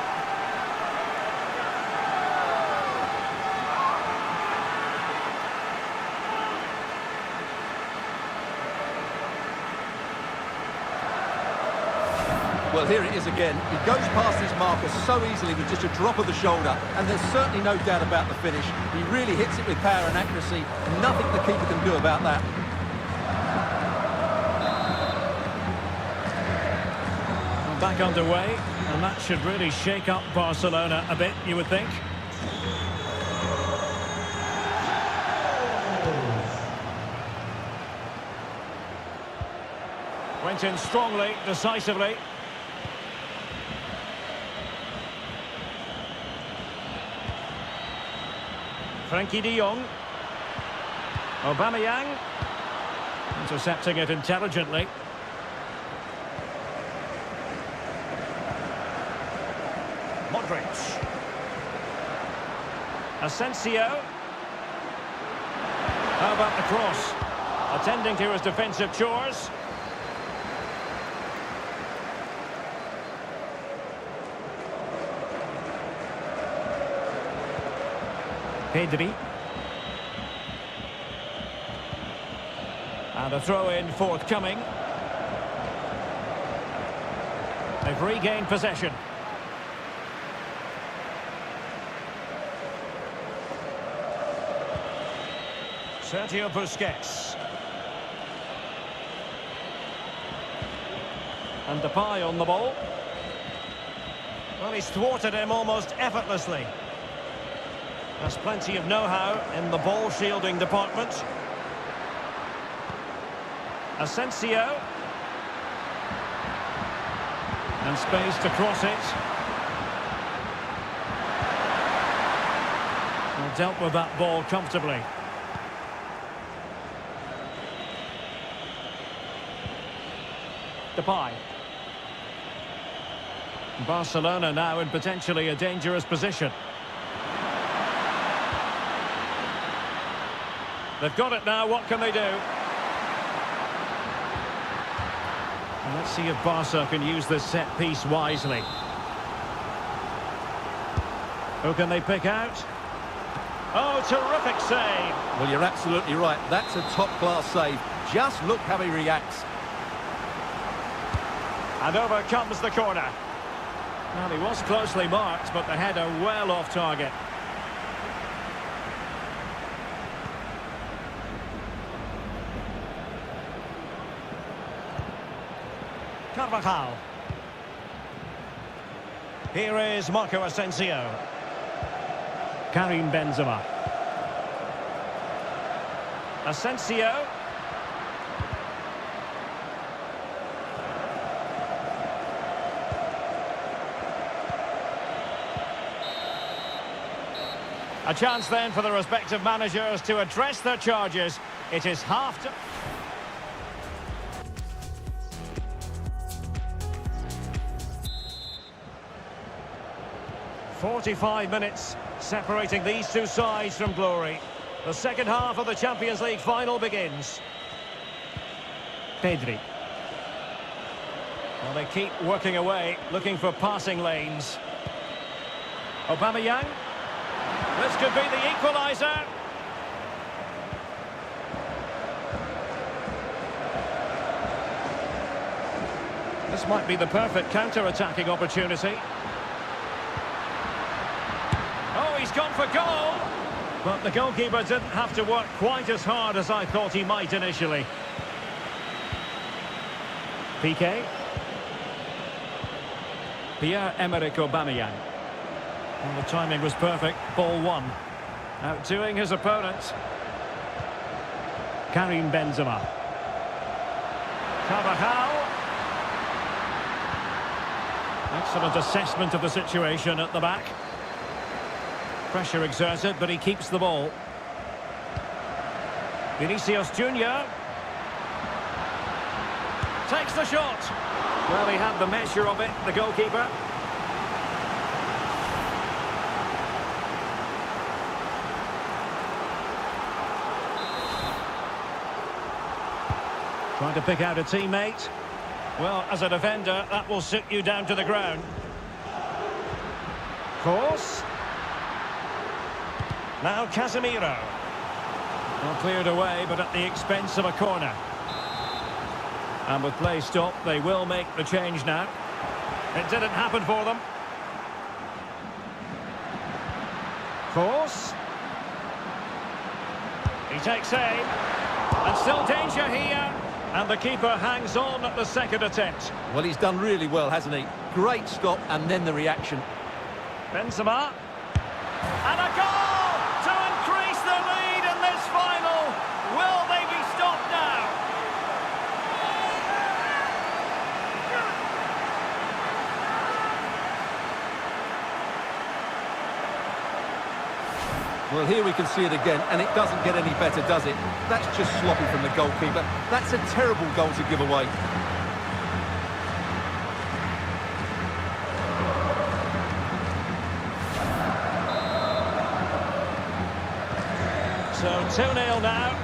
Well, here it is again. He goes past his marker so easily with just a drop of the shoulder, and there's certainly no doubt about the finish. He really hits it with power and accuracy. Nothing the keeper can do about that. Back underway, and that should really shake up Barcelona a bit, you would think. Went in strongly, decisively. Frenkie de Jong. Aubameyang. Intercepting it intelligently. Modric. Asensio. How about the cross? Attending to his defensive chores. Pedri. And a throw-in forthcoming. They've regained possession. Sergio Busquets. And Depay on the ball. Well, he's thwarted him almost effortlessly. There's plenty of know-how in the ball-shielding department. Asensio. And space to cross it. Well, dealt with that ball comfortably. Depay. Barcelona now in potentially a dangerous position. They've got it now, what can they do? And let's see if Barca can use this set piece wisely. Who can they pick out? Oh, terrific save! Well, you're absolutely right. That's a top-class save. Just look how he reacts. And over comes the corner. Well, he was closely marked, but the header well off target. Carvajal. Here is Marco Asensio. Karim Benzema. Asensio. A chance then for the respective managers to address their charges. It is half to... 45 minutes separating these two sides from glory. The second half of the Champions League final begins. Pedri. Well, they keep working away, looking for passing lanes. Aubameyang. This could be the equaliser. This might be the perfect counter-attacking opportunity. Oh, he's gone for goal! But the goalkeeper didn't have to work quite as hard as I thought he might initially. Piqué. Pierre-Emerick Aubameyang. Well, the timing was perfect. Ball one. Outdoing his opponent. Karim Benzema. Carvajal. Excellent assessment of the situation at the back. Pressure exerted, but he keeps the ball. Vinicius Junior takes the shot. Well, he had the measure of it, the goalkeeper. Trying to pick out a teammate. Well, as a defender, that will sit you down to the ground. Course. Now Casemiro. Well, cleared away, but at the expense of a corner. And with play stopped, they will make the change now. It didn't happen for them. Course. He takes aim. And still danger here. And the keeper hangs on at the second attempt. Well, he's done really well, hasn't he? Great stop, and then the reaction. Benzema. And a goal to increase the lead in this final. Will they be stopped now? Well, here we can see it again, and it doesn't get any better, does it? That's just sloppy from the goalkeeper. That's a terrible goal to give away. So 2-0 now.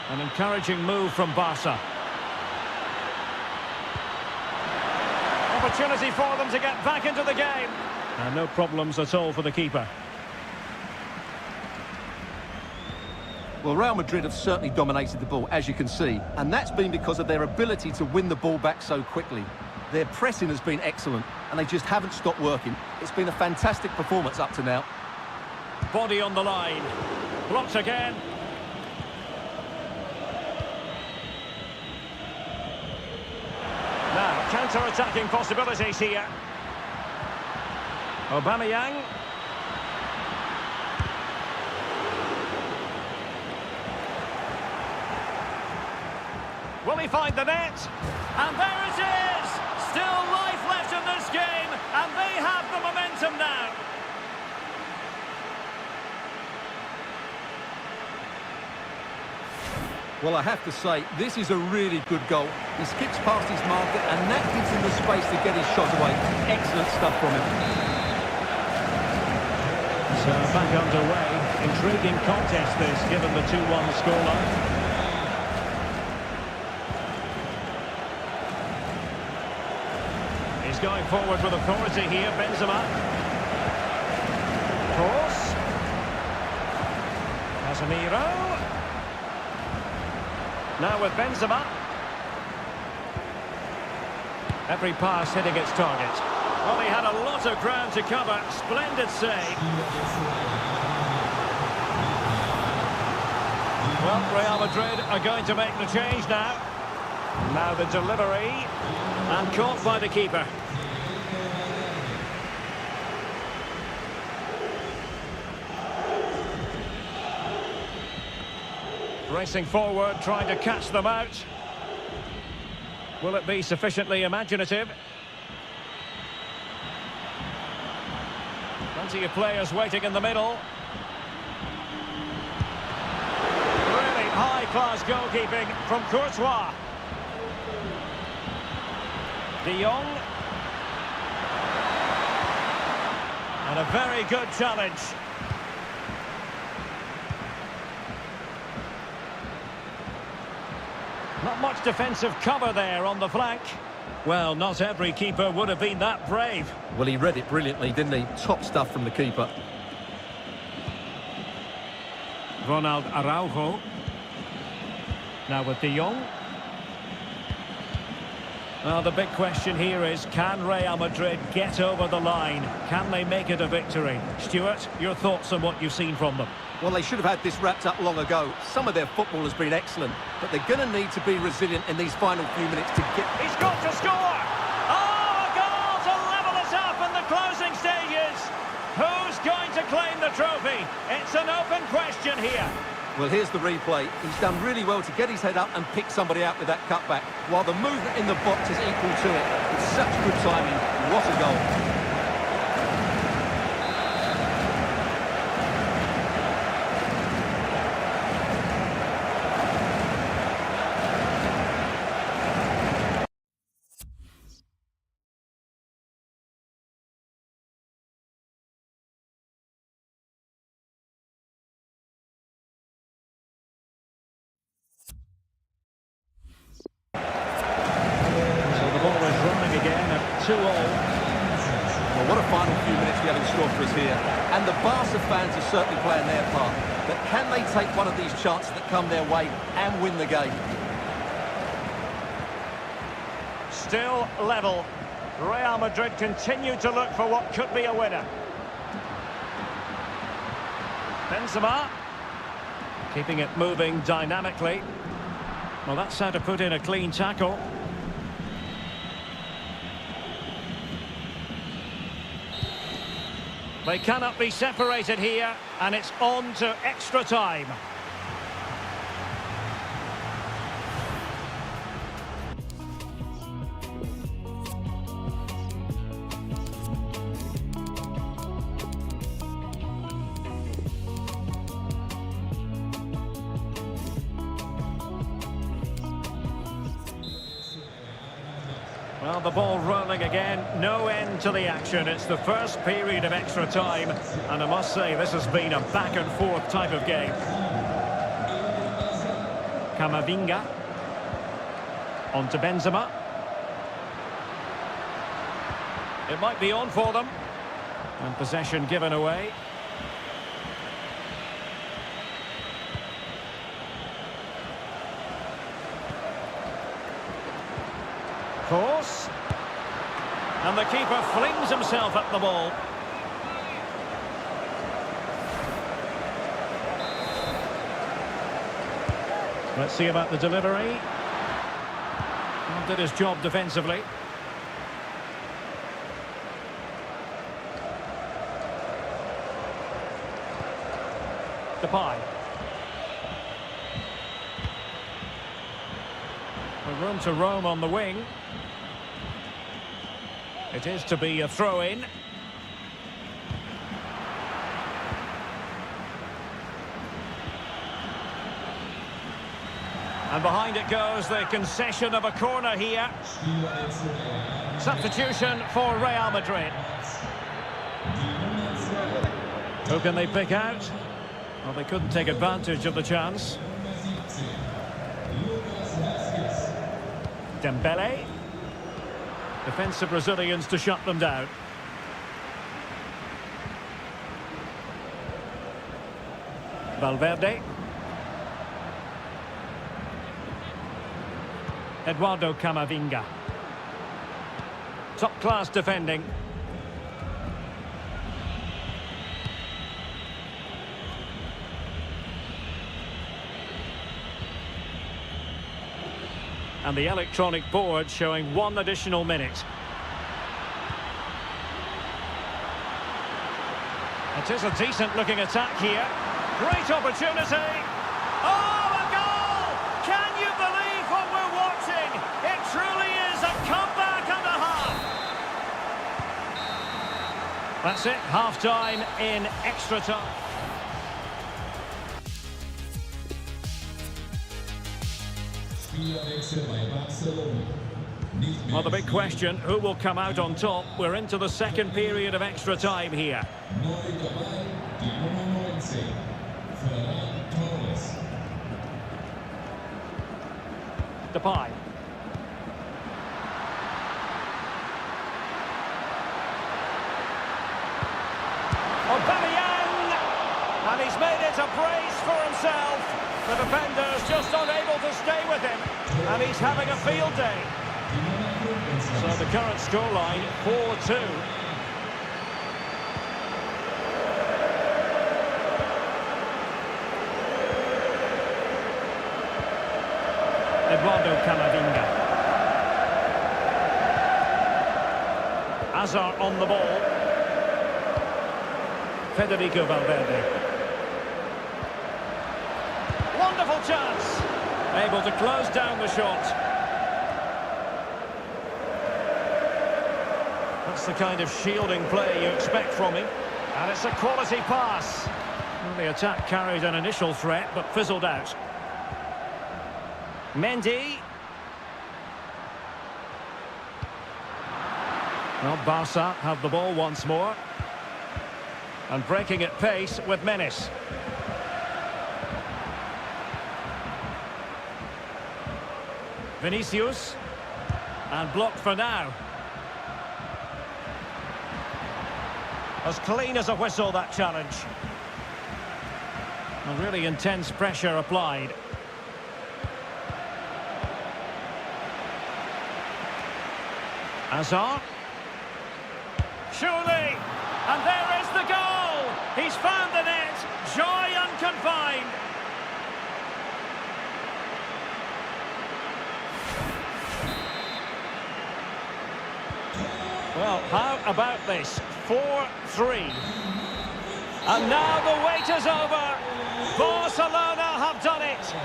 An encouraging move from Barca. Opportunity for them to get back into the game. And no problems at all for the keeper. Well, Real Madrid have certainly dominated the ball, as you can see, and that's been because of their ability to win the ball back so quickly. Their pressing has been excellent, and they just haven't stopped working. It's been a fantastic performance up to now. Body on the line. Blocked again. Now, counter-attacking possibilities here. Aubameyang. Will he find the net? And there it is! Still life left in this game, and they have the momentum now. Well, I have to say, this is a really good goal. He skips past his marker, and that gives him the space to get his shot away. Excellent stuff from him. So back underway. Intriguing contest this, given the 2-1 scoreline. He's going forward with authority here, Benzema. Cross. Casemiro. Now with Benzema. Every pass hitting its target. Well, he had a lot of ground to cover. Splendid save. Well, Real Madrid are going to make the change now. Now the delivery. And caught by the keeper. Racing forward, trying to catch them out. Will it be sufficiently imaginative? Plenty of players waiting in the middle. Really high-class goalkeeping from Courtois. De Jong. And a very good challenge. Not much defensive cover there on the flank. Well, not every keeper would have been that brave. Well, he read it brilliantly, didn't he? Top stuff from the keeper. Ronald Araujo. Now with De Jong. Well, the big question here is, can Real Madrid get over the line? Can they make it a victory? Stuart, your thoughts on what you've seen from them? Well, they should have had this wrapped up long ago. Some of their football has been excellent, but they're going to need to be resilient in these final few minutes to get... He's got to score! Oh, a goal to level us up in the closing stages! Who's going to claim the trophy? It's an open question here. Well, here's the replay. He's done really well to get his head up and pick somebody out with that cutback, while the movement in the box is equal to it. It's such good timing. What a goal. Well, what a final few minutes we have in store for us here. And the Barca fans are certainly playing their part. But can they take one of these chances that come their way and win the game? Still level. Real Madrid continue to look for what could be a winner. Benzema. Keeping it moving dynamically. Well, that's how to put in a clean tackle. They cannot be separated here, and it's on to extra time. Well, the ball rolling again, no end to the action. It's the first period of extra time, and I must say this has been a back-and-forth type of game. Camavinga. On to Benzema. It might be on for them. And possession given away. Course. And the keeper flings himself at the ball. Let's see about the delivery. Well, did his job defensively. Depay. A room to roam on the wing. It is to be a throw-in. And behind it goes the concession of a corner here. Substitution for Real Madrid. Who can they pick out? Well, they couldn't take advantage of the chance. Dembele. Defensive Brazilians to shut them down. Valverde. Eduardo Camavinga. Top-class defending. And the electronic board showing 1 additional minute. It is a decent-looking attack here. Great opportunity. Oh, a goal! Can you believe what we're watching? It truly is a comeback and a half. That's it, half-time in extra time. Well, the big question, who will come out on top? We're into the second period of extra time here. Depay. Aubameyang! And he's made it a brace for himself. The defender's just unable to stay with him. And he's having a field day. So the current scoreline, 4-2. Eduardo Camavinga. Hazard on the ball. Federico Valverde. Wonderful chance. Able to close down the shot. That's the kind of shielding play you expect from him. And it's a quality pass. Well, the attack carried an initial threat, but fizzled out. Mendy. Well, Barca have the ball once more. And breaking at pace with menace. Vinicius. And blocked for now. As clean as a whistle, that challenge. A really intense pressure applied. Hazard. Surely! And there is the goal! He's found the net! Joy unconfined! Well, how about this? 4-3. And now the wait is over. Barcelona have done it.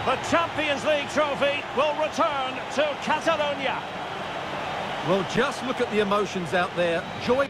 The Champions League trophy will return to Catalonia. Well, just look at the emotions out there. Joy.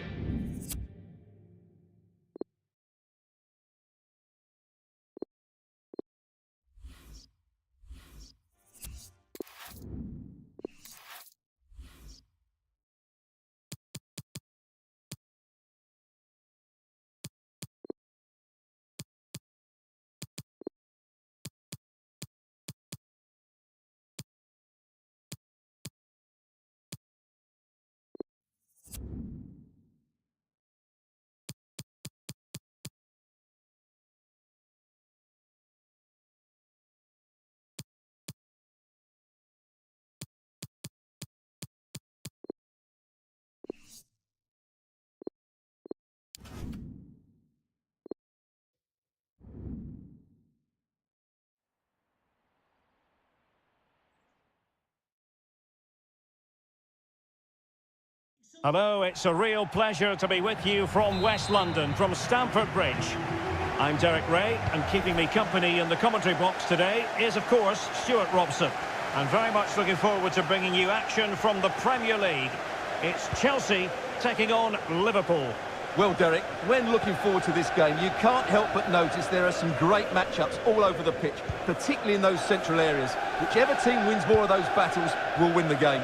Hello, it's a real pleasure to be with you from West London, from Stamford Bridge. I'm Derek Ray, and keeping me company in the commentary box today is, of course, Stuart Robson. I'm very much looking forward to bringing you action from the Premier League. It's Chelsea taking on Liverpool. Well, Derek, when looking forward to this game, you can't help but notice there are some great matchups all over the pitch, particularly in those central areas. Whichever team wins more of those battles will win the game.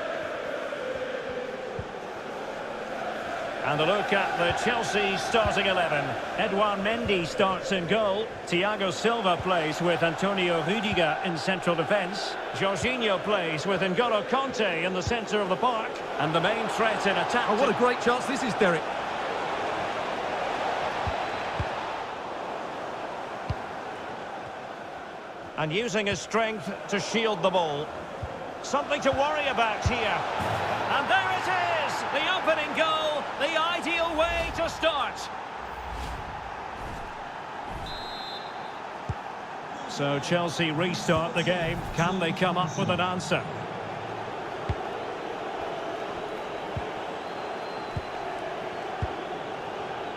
And a look at the Chelsea starting 11. Edouard Mendy starts in goal. Thiago Silva plays with Antonio Rudiger in central defence. Jorginho plays with N'Golo Kanté in the centre of the park. And the main threat in attack... Oh, what a great chance this is, Derek. And using his strength to shield the ball. Something to worry about here. And there it is! The opening goal, the ideal way to start. So Chelsea restart the game. Can they come up with an answer?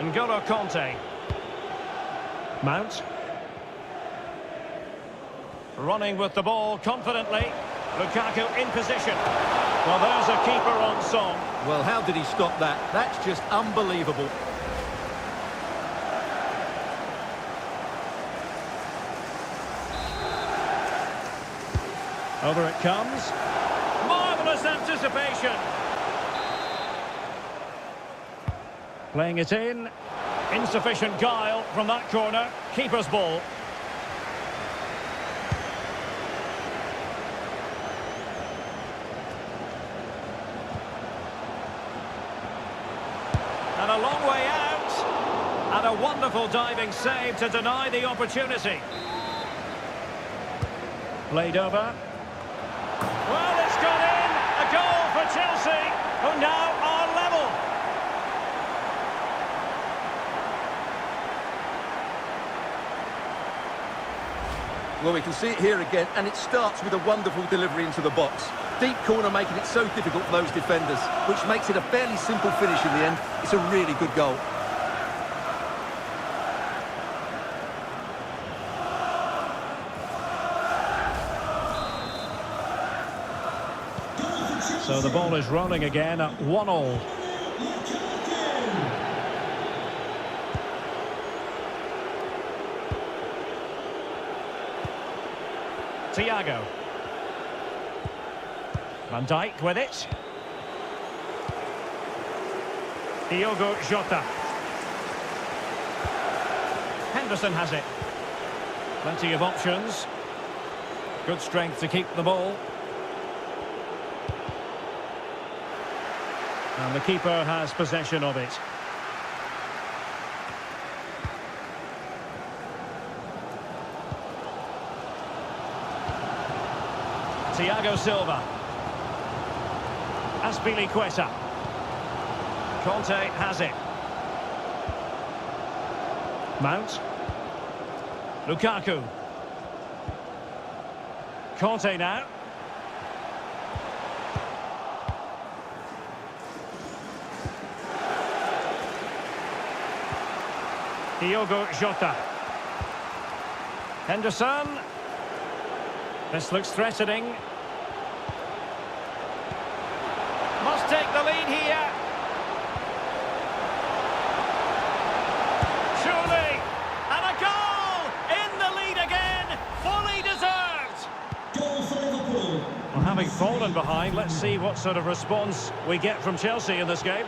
N'Golo Kanté. Mount. Running with the ball confidently. Lukaku in position. Well, there's a keeper on song. Well, how did he stop that? That's just unbelievable. Over it comes. Marvellous anticipation. Playing it in. Insufficient guile from that corner. Keeper's ball. And a long way out. And a wonderful diving save to deny the opportunity. Played over. Well, it's gone in. A goal for Chelsea, who now are level. Well, we can see it here again, and it starts with a wonderful delivery into the box. Deep corner making it so difficult for those defenders, which makes it a fairly simple finish in the end. It's a really good goal. So the ball is rolling again at 1-1. Thiago. Van Dijk with it. Diogo Jota. Henderson has it. Plenty of options. Good strength to keep the ball. And the keeper has possession of it. Thiago Silva. Azpilicueta. Kanté has it. Mount. Lukaku. Kanté now. Diogo Jota. Henderson. This looks threatening. Must take the lead here. Surely. And a goal! In the lead again. Fully deserved. Goal for Liverpool. Well, having fallen behind, let's see what sort of response we get from Chelsea in this game.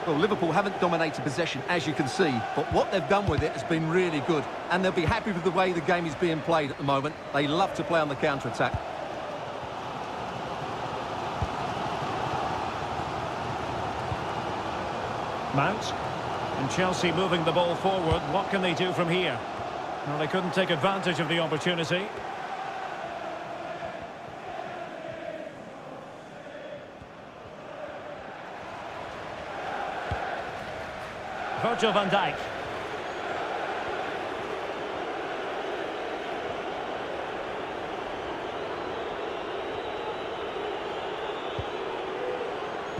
Well, Liverpool haven't dominated possession, as you can see, but what they've done with it has been really good, and they'll be happy with the way the game is being played at the moment. They love to play on the counter-attack. Mount. And Chelsea moving the ball forward. What can they do from here? Well, they couldn't take advantage of the opportunity. Virgil van Dijk.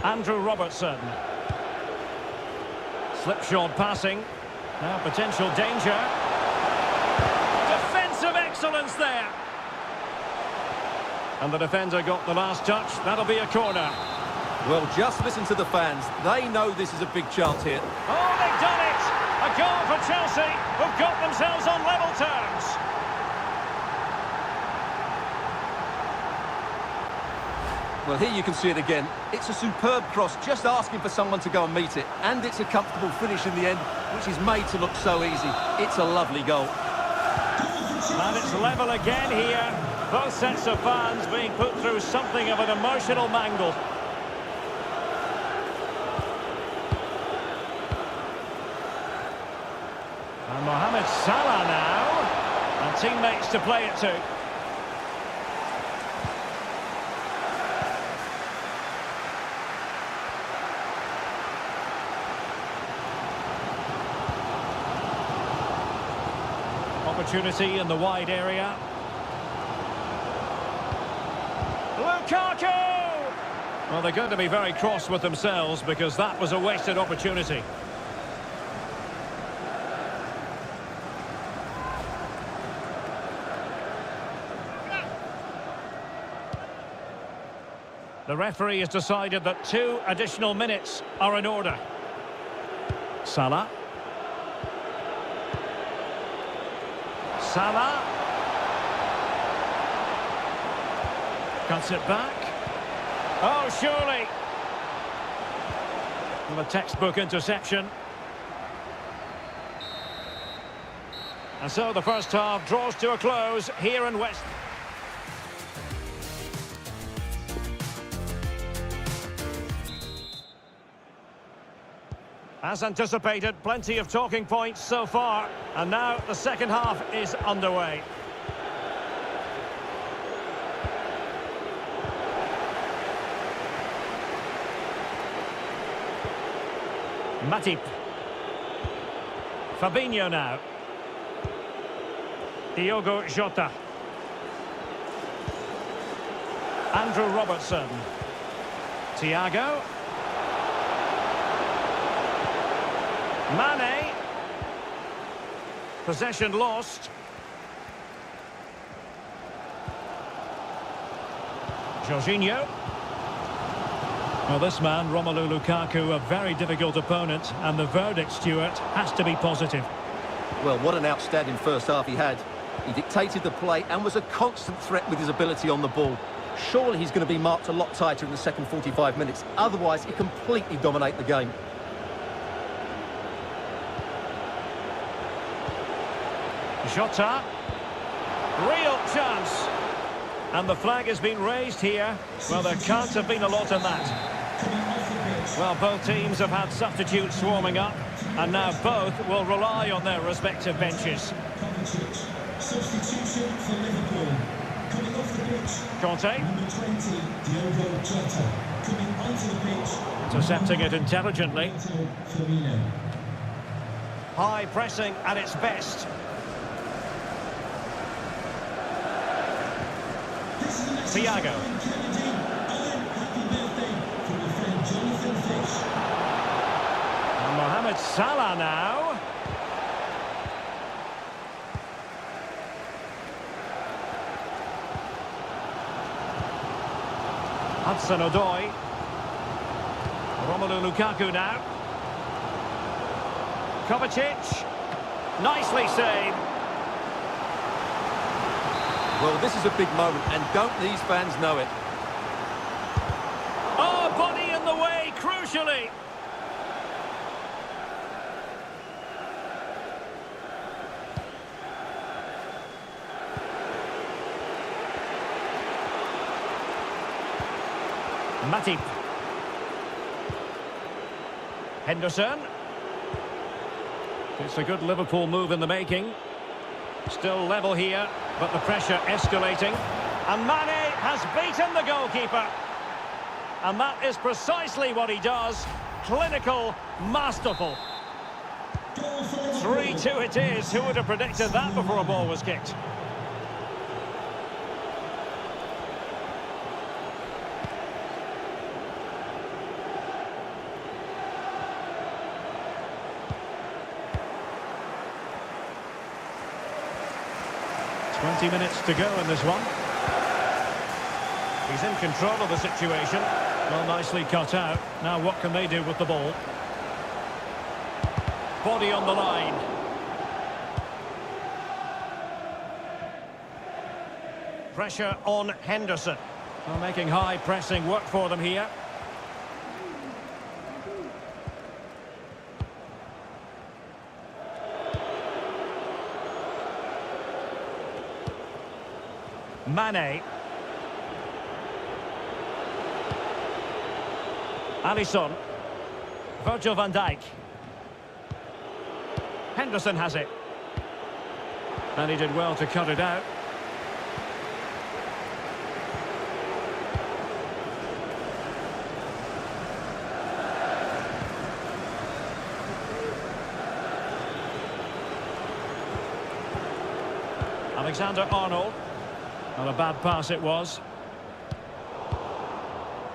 Andrew Robertson. Slipshod passing. Now potential danger. Defensive excellence there. And the defender got the last touch. That'll be a corner. Well, just listen to the fans. They know this is a big chance here. Oh, they've done it! A goal for Chelsea, who've got themselves on level terms. Well, here you can see it again. It's a superb cross, just asking for someone to go and meet it. And it's a comfortable finish in the end, which is made to look so easy. It's a lovely goal. And it's level again here. Both sets of fans being put through something of an emotional mangle. And Mohamed Salah now. And teammates to play it to. Opportunity in the wide area. Lukaku! Well, they're going to be very cross with themselves because that was a wasted opportunity. The referee has decided that 2 additional minutes are in order. Salah. Salah. Cuts it back. Oh, surely. And a textbook interception. And so the first half draws to a close here in West. As anticipated, plenty of talking points so far. And now the second half is underway. Matip. Fabinho now. Diogo Jota. Andrew Robertson. Thiago. Mane. Possession lost. Jorginho. Well, this man, Romelu Lukaku, a very difficult opponent, and the verdict, Stuart, has to be positive. Well, what an outstanding first half he had. He dictated the play and was a constant threat with his ability on the ball. Surely he's going to be marked a lot tighter in the second 45 minutes. Otherwise, he completely dominate the game. Jota. Real chance. And the flag has been raised here. Well, there can't have been a lot in that. Well, both teams have had substitutes swarming up, and now both will rely on their respective benches. Substitution for Liverpool. Coming off the pitch. Conte. Number 20, Diogo Jota. Coming onto the pitch. Intercepting it intelligently. Firmino. High pressing at its best. Thiago. And Mohamed Salah now. Hudson-Odoi. Romelu Lukaku now. Kovacic. Nicely saved. Well, this is a big moment, and don't these fans know it? Oh, body in the way, crucially. Matip. Henderson. It's a good Liverpool move in the making. Still level here, but the pressure escalating. And Mane has beaten the goalkeeper. And that is precisely what he does. Clinical, masterful. 3-2 it is. Who would have predicted that before a ball was kicked? 20 minutes to go in this one. He's in control of the situation. Well, nicely cut out. Now what can they do with the ball? Body on the line. Pressure on Henderson. Well, making high pressing work for them here. Mane. Alisson. Virgil van Dijk. Henderson has it. And he did well to cut it out. Alexander-Arnold. Not a bad pass it was.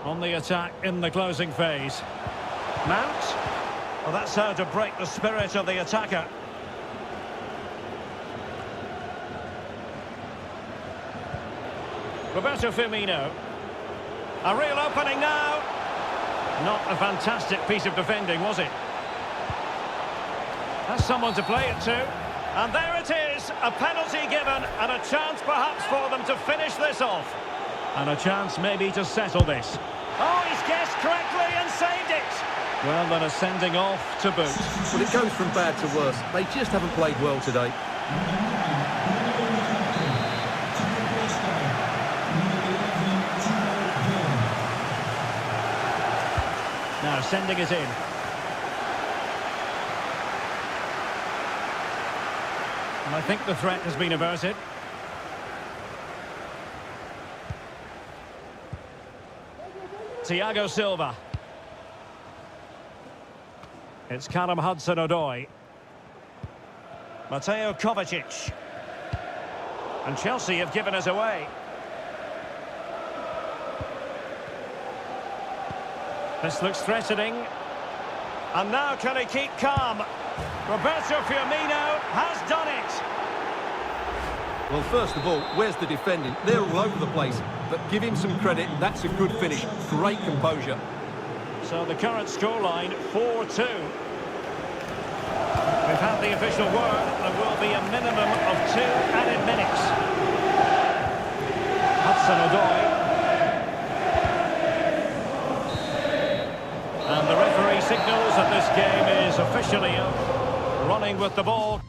On the attack in the closing phase. Mount. Well, that's how to break the spirit of the attacker. Roberto Firmino. A real opening now. Not a fantastic piece of defending, was it? Has someone to play it to. And there it is, a penalty given and a chance perhaps for them to finish this off. And a chance maybe to settle this. Oh, he's guessed correctly and saved it. Well, then a sending off to boot. Well, it goes from bad to worse. They just haven't played well today. Now sending it in. And I think the threat has been averted. Thiago Silva. It's Callum Hudson-Odoi. Mateo Kovacic. And Chelsea have given us away. This looks threatening. And now can he keep calm? Roberto Firmino has done it. Well, first of all, where's the defending? They're all over the place. But give him some credit. That's a good finish. Great composure. So the current scoreline, 4-2. We've had the official word. There will be a minimum of 2 added minutes. Hudson-Odoi. And the referee signals that this game is officially running with the ball.